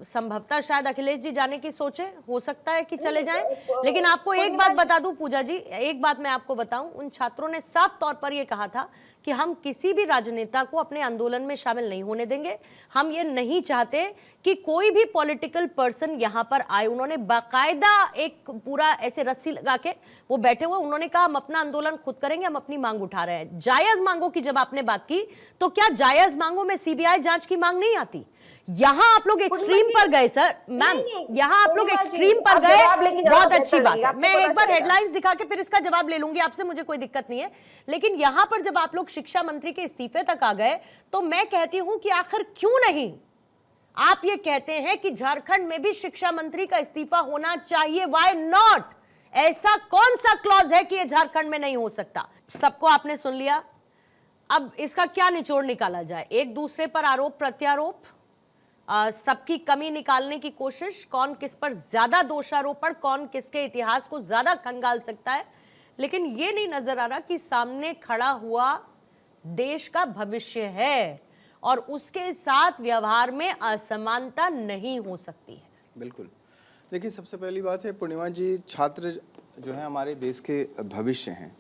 संभवतः शायद अखिलेश जी जाने की सोचे, हो सकता है कि चले जाएं। लेकिन आपको एक बात बता दूं पूजा जी, एक बात मैं आपको बताऊं, उन छात्रों ने साफ तौर पर यह कहा था कि हम किसी भी राजनेता को अपने आंदोलन में शामिल नहीं होने देंगे, हम ये नहीं चाहते कि कोई भी पॉलिटिकल पर्सन यहाँ पर आए। उन्होंने बाकायदा एक पूरा ऐसे रस्सी लगा के वो बैठे हुए, उन्होंने कहा हम अपना आंदोलन खुद करेंगे, हम अपनी मांग उठा रहे हैं। जायज मांगों की जब आपने बात की तो क्या जायज मांगों में सीबीआई जांच की मांग नहीं आती? यहाँ आप लोग एक्सट्रीम पर गए सर, मैम, यहाँ आप लोग एक्सट्रीम पर गए, बहुत अच्छी बात है। मैं एक बार हेडलाइंस दिखा के फिर इसका जवाब ले लूंगी आपसे, मुझे कोई दिक्कत नहीं है। लेकिन यहाँ पर जब आप लोग शिक्षा मंत्री के इस्तीफे तक आ गए तो मैं कहती हूं कि आखिर क्यों नहीं आप ये कहते हैं कि झारखंड में भी शिक्षा मंत्री का इस्तीफा होना चाहिए, व्हाई नॉट? ऐसा कौन सा क्लॉज है कि ये झारखंड में नहीं हो सकता? सबको आपने सुन लिया, अब इसका क्या निचोड़ निकाला जाए? एक दूसरे पर आरोप प्रत्यारोप, सबकी कमी निकालने की कोशिश, कौन किस पर ज्यादा दोषारोपण, कौन किसके इतिहास को ज्यादा खंगाल सकता है। लेकिन ये नहीं नजर आ रहा कि सामने खड़ा हुआ देश का भविष्य है और उसके साथ व्यवहार में असमानता नहीं हो सकती है। बिल्कुल, देखिए सबसे पहली बात है पूर्णिमा जी, छात्र जो है हमारे देश के भविष्य हैं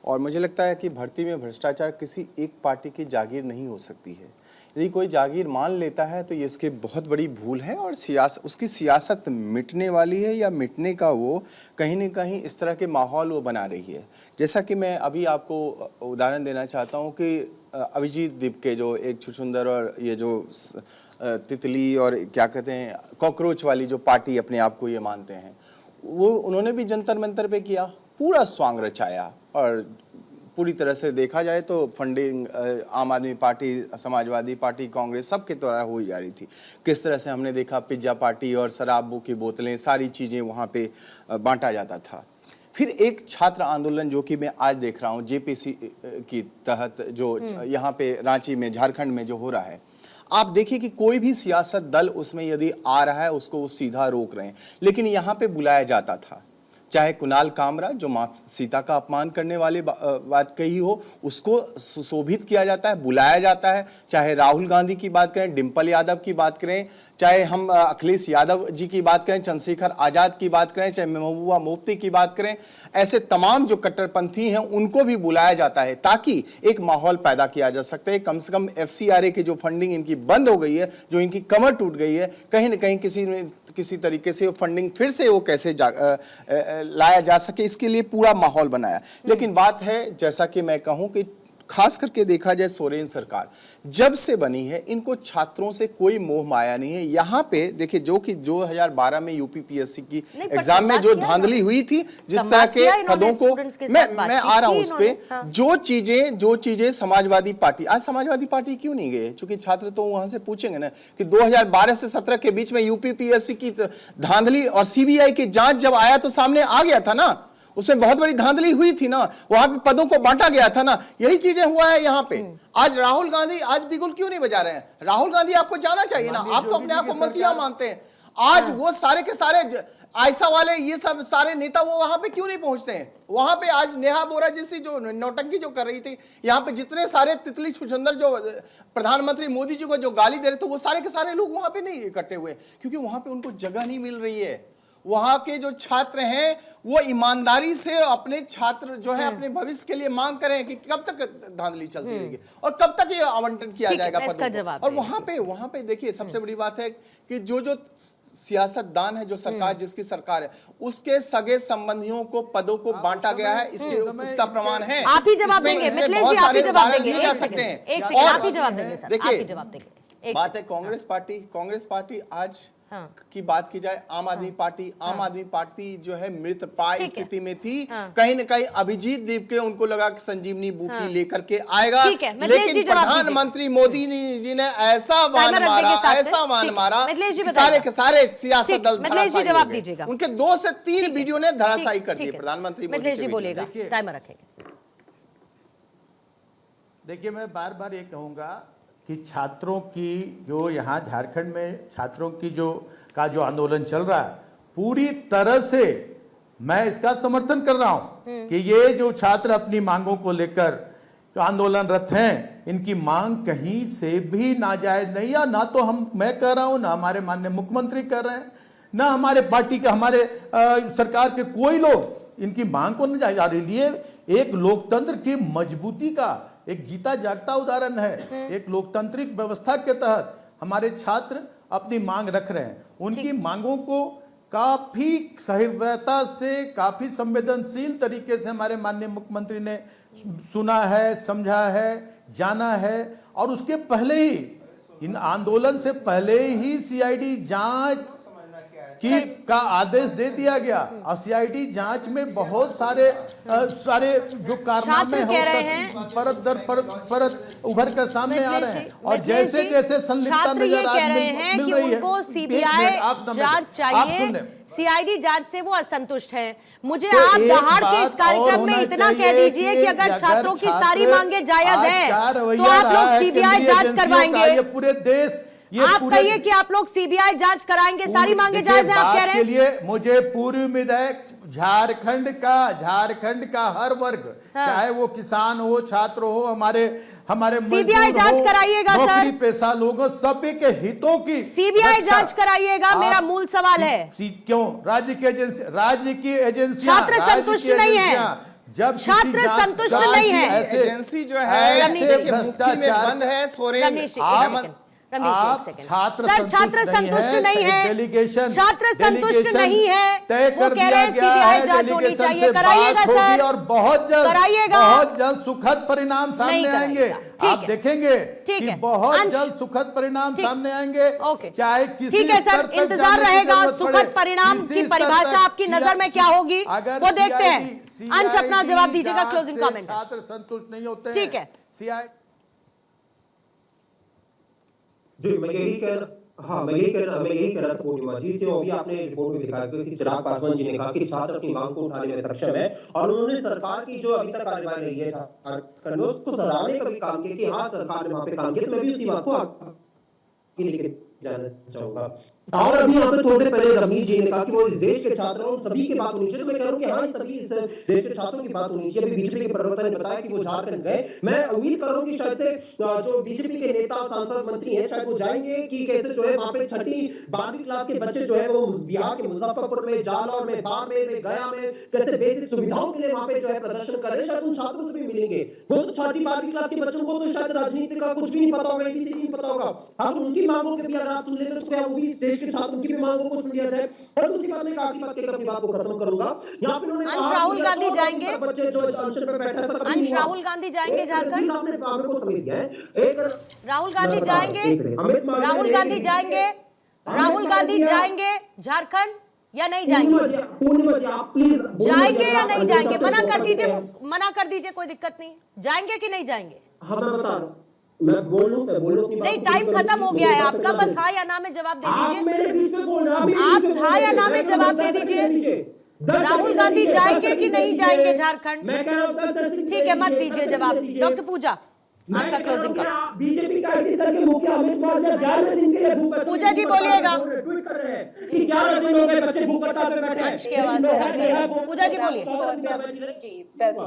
और मुझे लगता है कि भर्ती में भ्रष्टाचार किसी एक पार्टी की जागीर नहीं हो सकती है। यदि कोई जागीर मान लेता है तो ये इसकी बहुत बड़ी भूल है और उसकी सियासत मिटने वाली है या मिटने का वो कहीं न कहीं इस तरह के माहौल वो बना रही है। जैसा कि मैं अभी आपको उदाहरण देना चाहता हूँ कि अभिजीत दीप के जो एक छुछुंदर और ये जो तितली और क्या कहते हैं कॉकरोच वाली जो पार्टी अपने आप को ये मानते हैं, वो उन्होंने भी जंतर मंतर पे किया, पूरा स्वांग रचाया और पूरी तरह से देखा जाए तो फंडिंग आम आदमी पार्टी, समाजवादी पार्टी, कांग्रेस सबके द्वारा हो जा रही थी। किस तरह से हमने देखा पिज्जा पार्टी और शराबों की बोतलें, सारी चीज़ें वहाँ पे बांटा जाता था। फिर एक छात्र आंदोलन जो कि मैं आज देख रहा हूं जेपीसी की तहत जो यहाँ पे रांची में झारखंड में जो हो रहा है, आप देखिए कि कोई भी सियासत दल उसमें यदि आ रहा है उसको वो सीधा रोक रहे हैं, लेकिन यहाँ पे बुलाया जाता था, चाहे कुणाल कामरा जो मां सीता का अपमान करने वाली बात कही हो उसको सुशोभित किया जाता है, बुलाया जाता है, चाहे राहुल गांधी की बात करें, डिंपल यादव की बात करें, चाहे हम अखिलेश यादव जी की बात करें, चंद्रशेखर आजाद की बात करें, चाहे महबूबा मुफ्ती की बात करें, ऐसे तमाम जो कट्टरपंथी हैं उनको भी बुलाया जाता है ताकि एक माहौल पैदा किया जा सकता है। कम से कम FCRA की जो फंडिंग इनकी बंद हो गई है, जो इनकी कमर टूट गई है, कहीं ना कहीं किसी तरीके से फंडिंग फिर से वो कैसे लाया जा सके, इसके लिए पूरा माहौल बनाया। लेकिन बात है जैसा कि मैं कहूं कि खास करके देखा जाए सोरेन सरकार जब से बनी है इनको छात्रों से कोई मोह माया नहीं है। यहाँ पे देखिए जो कि 2012 में UPPSC की एग्जाम में जो धांधली हुई थी, जिस तरह के पदों को मैं आ रहा हूं उस पे, जो चीजें समाजवादी पार्टी, आज समाजवादी पार्टी क्यों नहीं गए? क्योंकि छात्र तो वहां से पूछेंगे ना कि 2012 से 17 के बीच में UPPSC की धांधली और CBI की जांच जब आया तो सामने आ गया था ना, उसमें बहुत बड़ी धांधली हुई थी ना, वहां पे पदों को बांटा गया था ना, यही चीजें हुआ है यहाँ पे। आज राहुल गांधी आज बिगुल क्यों नहीं बजा रहे हैं? राहुल गांधी आपको जाना चाहिए ना, आप तो अपने आप को मसीहा मानते हैं। आज वो सारे के सारे आयसा वाले ये सब सारे नेता वो वहां पे क्यों नहीं पहुंचते हैं? वहां पे आज नेहा बोरा जैसी जो नौटंकी जो कर रही थी, यहाँ पे जितने सारे तितली छुछंदर जो प्रधानमंत्री मोदी जी को जो गाली दे रहे थे वो सारे के सारे लोग वहां पे नहीं इकट्ठे हुए, क्योंकि वहां पे उनको जगह नहीं मिल रही है। वहां के जो छात्र हैं वो ईमानदारी से अपने छात्र जो है अपने भविष्य के लिए मांग करें कि कब तक धांधली चलती रहेगी और कब तक ये आवंटन किया जाएगा पदों को। और वहां पे देखिए सबसे बड़ी बात है कि जो सियासतदान है, जो सरकार जिसकी सरकार है, उसके सगे संबंधियों को पदों को बांटा गया है, इसके पुख्ता प्रमाण है। आप ही जवाब देंगे, बहुत सारे उदाहरण दिए जा सकते हैं। आप ही जवाब देंगे सर, आप ही जवाब देंगे। बात है कांग्रेस पार्टी आज की बात की जाए, आम आदमी पार्टी जो है मृत प्राय स्थिति में थी। कहीं न कहीं अभिजीत दीप के उनको लगा कि संजीवनी बूटी लेकर के आएगा, लेकिन प्रधानमंत्री मोदी जी ने ऐसा वान मारा सारे के सारे सियासत दल धराशायी हो गए। उनके 2 से 3 वीडियो ने धराशायी कर दिए प्रधानमंत्री मोदी जी। बोलेगा, टाइमर रखेंगे। देखिए मैं बार बार ये कहूंगा कि छात्रों की जो यहाँ झारखंड में छात्रों की जो आंदोलन चल रहा है, पूरी तरह से मैं इसका समर्थन कर रहा हूं कि ये जो छात्र अपनी मांगों को लेकर जो आंदोलनरत हैं, इनकी मांग कहीं से भी नाजायज नहीं है। ना तो मैं कह रहा हूं, ना हमारे माननीय मुख्यमंत्री कर रहे हैं, ना हमारे पार्टी के हमारे सरकार के कोई लोग इनकी मांग को नाजायज। ये एक लोकतंत्र की मजबूती का एक जीता जागता उदाहरण है। एक लोकतांत्रिक व्यवस्था के तहत हमारे छात्र अपनी मांग रख रहे हैं। उनकी मांगों को काफी सहृदयता से, काफी संवेदनशील तरीके से हमारे माननीय मुख्यमंत्री ने सुना है, समझा है, जाना है। और उसके पहले ही, इन आंदोलन से पहले ही CID जांच का आदेश दे दिया गया और CID जांच में बहुत सारे जो कारनामे हैं परत दर परत उभर कर सामने आ रहे हैं। और जैसे जैसे संलिप्तता नजर मिल रही है, CBI जांच चाहिए, CID जांच से वो असंतुष्ट हैं। मुझे आप दहाड़ के इस कार्यक्रम में इतना कह दीजिए कि अगर छात्रों की सारी मांगे जायज है तो आप लोग CBI जांच करवाएंगे। पूरे देश आप कहिए कि आप लोग CBI जांच कराएंगे, सारी मांगे जायज है आप कह रहे हैं। के लिए मुझे पूरी उम्मीद है झारखंड का हर वर्ग, चाहे वो किसान हो, छात्र हो, हमारे CBI जांच कराइएगा सर, नौकरी पेशा लोगों सभी के हितों की CBI जांच कराइएगा। मेरा मूल सवाल है क्यों राज्य की एजेंसियां छात्र संतुष्ट नहीं है, जब छात्र संतुष्ट नहीं है, एजेंसी जो है मुट्ठी में बंद है। सोरेन आप छात्र संतुष्ट नहीं है, डेलीगेशन छात्र संतुष्ट नहीं है, तय कर दिया गया है, डेलीगेशन से बात होगी और बहुत जल्द सुखद परिणाम सामने आएंगे। आप देखेंगे कि बहुत जल्द सुखद परिणाम सामने आएंगे। चाहे किसी स्तर पर इंतजार रहेगा सुखद परिणाम की परिभाषा आपकी नजर में क्या होगी वो देखते हैं। अंश अपना जवाब दीजिएगा, क्लोजिंग कमेंट। छात्र संतुष्ट नहीं होते, ठीक है। जी मैं यही कहना हाँ, मैं यही कह रहा था पूर्णिमा जी, जो अभी आपने रिपोर्ट में दिखाया कि चिराग पासवान जी ने कहा कि छात्र अपनी मांग को उठाने में सक्षम है, और उन्होंने सरकार की जो अभी तक कार्यवाही रही है झारखंड में, उसको सराहने का भी काम किया कि हाँ, सरकार ने वहाँ पे काम किया। तो मैं भी उसी बात को आगे लेके जाना चाहूंगा। और अभी यहाँ पे थोड़ी देर पहले रवनीश जी ने कहा कि वो इस देश के छात्रों सभी की बात होनी चाहिए। तो मैं कह रहा हूँ कि हाँ, सभी इस देश के छात्रों की बात होनी चाहिए। अभी बीजेपी के प्रवक्ता ने बताया कि वो झारखंड गए। मैं उम्मीद कर रहा हूँ कि शायद से जो बीजेपी के नेता और सांसद मंत्री हैं, शायद वो जाएंगे कि कैसे जो है वहाँ पे 6ठी 12वीं क्लास के बच्चे जो है वो बिहार के मुजफ्फरपुर में, जालौर में, बाड़मेर में, गया में कैसे बेसिक सुविधाओं के लिए वहाँ पे जो है प्रदर्शन कर रहे हैं। शायद उन छात्रों से भी मिलेंगे। वो तो 6ठी 12वीं क्लास के बच्चों को तो शायद राजनीति का कुछ भी नहीं पता होगा, किसी नहीं पता होगा। अब उनकी मांगों के भी अगर आप सुन लेते तो क्या वो भी इस देश के छात्रों की भी मांगों को सुन लिया जाए। और दूसरी बात, मैं आखिरी बात कहकर अपनी बात को खत्म करूंगा। यहाँ पे उन्होंने कहा राहुल गांधी जाएंगे, बच्चे जो अनशन पे बैठे हैं, अंश राहुल गांधी जाएंगे झारखंड, आपने बाबू को समझ गया है। एक राहुल गांधी जाएंगे, राहुल गांधी जाएंगे, राहुल गांधी जाएंगे झारखंड या नहीं जाएंगे? पूर्णिमा जी, आप प्लीज जाएंगे या नहीं जाएंगे? मना कर दीजिए, मना कर दीजिए, कोई दिक्कत नहीं। जाएंगे कि नहीं जाएंगे? हाँ, मैं बता रहा हूँ, मैं बोल लूं नहीं, टाइम खत्म हो गया है आपका, बस हाँ या ना में जवाब दे आप दीजिए। मेरे बीच में बोल रहे हैं, आप हाँ या ना में जवाब दे दीजिए। राहुल गांधी जाएंगे कि नहीं जाएंगे झारखंड? मैं कह रहा हूं ठीक है, मत दीजिए जवाब। डॉक्टर पूजा, आपका क्लोजिंग का। बीजेपी का आईटी सेल के मुखिया अमित मालवीय 11 दिन के लिए भूख हड़ताल पूजा जी बोलिएगा। ट्वीट कर रहे हैं कि 11 दिन हो गए बच्चे भूख हड़ताल पे बैठे हैं। की आवाज से हट गई। पूजा जी बोलिए।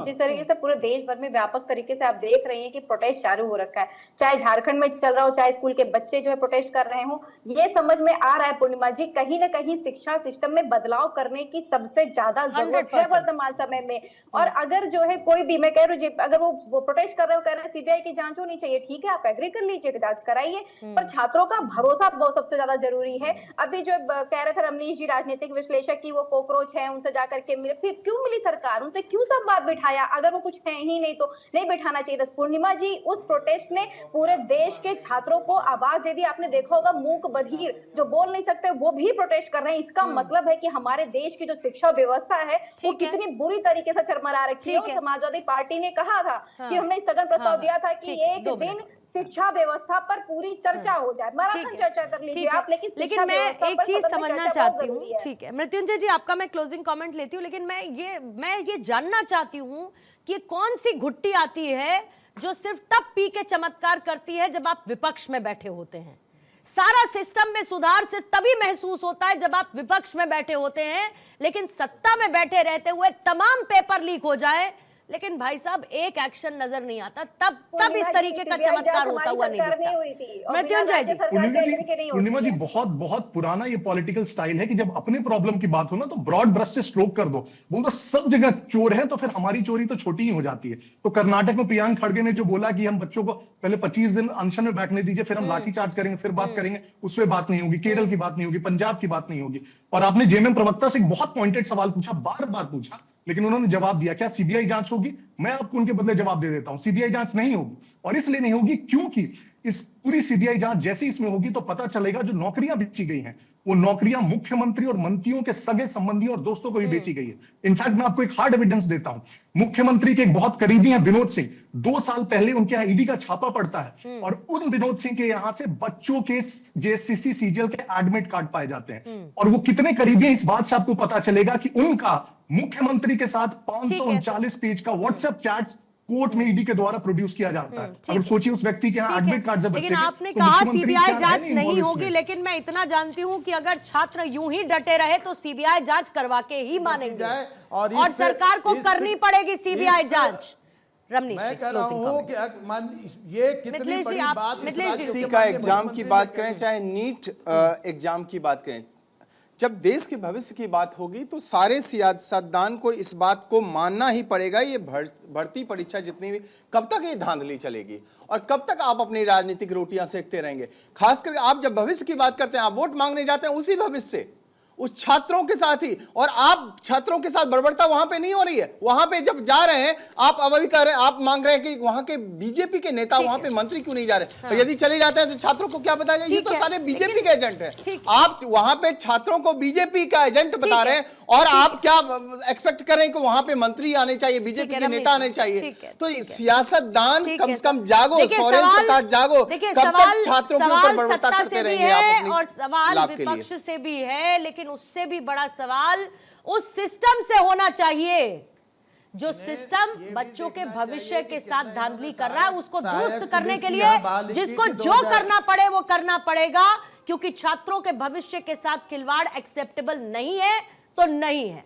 जिस तरीके से पूरे देश भर में व्यापक तरीके से आप देख रहे हैं कि प्रोटेस्ट चालू हो रखा है, चाहे झारखंड में चल रहा हो, चाहे स्कूल के बच्चे जो है प्रोटेस्ट कर रहे हो, ये समझ में आ रहा है पूर्णिमा जी, कहीं ना कहीं शिक्षा सिस्टम में बदलाव करने की सबसे ज्यादा जरूरत है वर्तमान समय में। और अगर जो है कोई भी, मैं कह रही हूँ, अगर वो प्रोटेस्ट कर रहे हो, कह रहे हैं सीबीआई की जांच होनी चाहिए, ठीक है, आप एग्री कर लीजिए, जांच कराइए, पर छात्रों का भरोसा बहुत सबसे ज्यादा जरूरी है। अभी जो कह रहे थे रमनीश जी, राजनीतिक विश्लेषक, की वो कॉकरोच है, उनसे जाकर के मिले, फिर क्यों मिली सरकार, उनसे क्यों सब बात बिठाया? अगर वो कुछ है ही नहीं तो नहीं बिठाना चाहिए था। पूर्णिमा जी, उस प्रोटेस्ट ने पूरे देश के छात्रों को आवाज दे दी। आपने देखा होगा, मूक बधिर जो बोल नहीं सकते वो भी प्रोटेस्ट कर रहे हैं। इसका मतलब है कि हमारे देश की जो शिक्षा व्यवस्था है वो कितनी बुरी तरीके से चरमरा रखी है। समाजवादी पार्टी ने कहा था कि हमने स्थगन प्रस्ताव दिया था कि एक दिन शिक्षा व्यवस्था पर पूरी चर्चा हो जाए, मैराथन चर्चा कर लीजिए आप, लेकिन मैं एक चीज समझना चाहती हूँ। ठीक है मृत्युंजय जी, आपका मैं क्लोजिंग कमेंट लेती हूँ, लेकिन मैं ये जानना चाहती हूँ कि कौन सी घुट्टी आती है जो सिर्फ तब पी के चमत्कार करती है जब आप विपक्ष में बैठे होते हैं। सारा सिस्टम में सुधार सिर्फ तभी महसूस होता है जब आप विपक्ष में बैठे होते हैं, लेकिन सत्ता में बैठे रहते हुए तमाम पेपर लीक हो जाए, लेकिन भाई साहब एक एक्शन नजर नहीं आता, तब इस तरीके का चमत्कार होता हुआ नहीं दिखता। मृत्युंजय जी, पूर्णिमा जी, बहुत बहुत पुराना ये पॉलिटिकल स्टाइल है कि जब अपने प्रॉब्लम की बात हो ना तो ब्रॉड ब्रश से स्ट्रोक कर दो, बोल दो सब जगह चोर है, तो फिर हमारी चोरी तो छोटी ही हो जाती है। तो कर्नाटक में प्रियंक खड़गे ने जो बोला कि हम बच्चों को पहले 25 दिन अनशन में बैठने दीजिए, फिर हम लाठीचार्ज करेंगे, फिर बात करेंगे, उसमें बात नहीं होगी, केरल की बात नहीं होगी, पंजाब की बात नहीं होगी। और आपने जेएमएम प्रवक्ता से एक बहुत पॉइंटेड सवाल पूछा, बार बार पूछा, लेकिन उन्होंने जवाब दिया, क्या सीबीआई जांच होगी? मैं आपको उनके बदले जवाब दे देता हूं, सीबीआई जांच नहीं होगी। और इसलिए नहीं होगी क्योंकि इस पूरी सीबीआई जांच जैसी इसमें होगी तो पता चलेगा जो नौकरियां बेची गई हैं वो नौकरियां मुख्यमंत्री और मंत्रियों के सगे संबंधियों और दोस्तों को भी बेची गई है। इनफैक्ट मैं आपको एक हार्ड एविडेंस देता हूं, मुख्यमंत्री के एक बहुत करीबी हैं विनोद सिंह, 2 साल पहले उनके यहाँ ईडी का छापा पड़ता है और उन विनोद सिंह के यहाँ से बच्चों के जेएससीसी सीजीएल के एडमिट कार्ड पाए जाते हैं। और वो कितने करीबी हैं इस बात से आपको पता चलेगा कि उनका मुख्यमंत्री के साथ 539 पेज का व्हाट्सएप चैट्स कोर्ट में ईडी के द्वारा प्रोड्यूस किया जाता है। अगर सोचिए उस व्यक्ति के यहाँ एडमिट कार्ड जब लेकिन आपने कहा सीबीआई जांच नहीं होगी, लेकिन मैं इतना जानती हूं कि अगर छात्र यूं ही डटे रहे तो सीबीआई जांच करवा के ही मानेंगे और सरकार को करनी पड़ेगी सीबीआई जांच। रमनीश, मैं कह रहा हूं कि ये कितनी बड़ी बात, किसी का एग्जाम की बात करें, चाहे नीट एग्जाम की बात करें, जब देश के भविष्य की बात होगी तो सारे सियासतदान को इस बात को मानना ही पड़ेगा। ये भर्ती परीक्षा जितनी भी, कब तक ये धांधली चलेगी और कब तक आप अपनी राजनीतिक रोटियां सेकते रहेंगे? खासकर आप जब भविष्य की बात करते हैं, आप वोट मांगने जाते हैं उसी भविष्य से, उस छात्रों के साथ ही, और आप छात्रों के साथ बर्बरता वहां पे नहीं हो रही है। वहां पे जब जा रहे हैं आप अभी कह रहे हैं, आप मांग रहे हैं कि वहां के बीजेपी के नेता वहां पे मंत्री क्यों नहीं जा रहे, और यदि चले जाते हैं तो छात्रों को क्या बताया जाए, ये तो सारे बीजेपी के एजेंट हैं। आप वहां पे छात्रों को बीजेपी का एजेंट बता रहे हैं, और आप क्या एक्सपेक्ट कर रहे हैं कि वहां पे मंत्री आने चाहिए, बीजेपी के नेता आने चाहिए। तो सियासतदान कम से कम जागो, सोरेन सरकार जागो, कब तक छात्रों के ऊपर बर्बरता करते रहेंगे आप अपनी और सवाल लाभ के लिए? विपक्ष से भी है, लेकिन उससे भी बड़ा सवाल उस सिस्टम से होना चाहिए जो सिस्टम बच्चों के भविष्य के साथ धांधली कर रहा है। उसको दुरुस्त करने के लिए जिसको जो करना पड़े वो करना पड़ेगा, क्योंकि छात्रों के भविष्य के साथ खिलवाड़ एक्सेप्टेबल नहीं है तो नहीं है।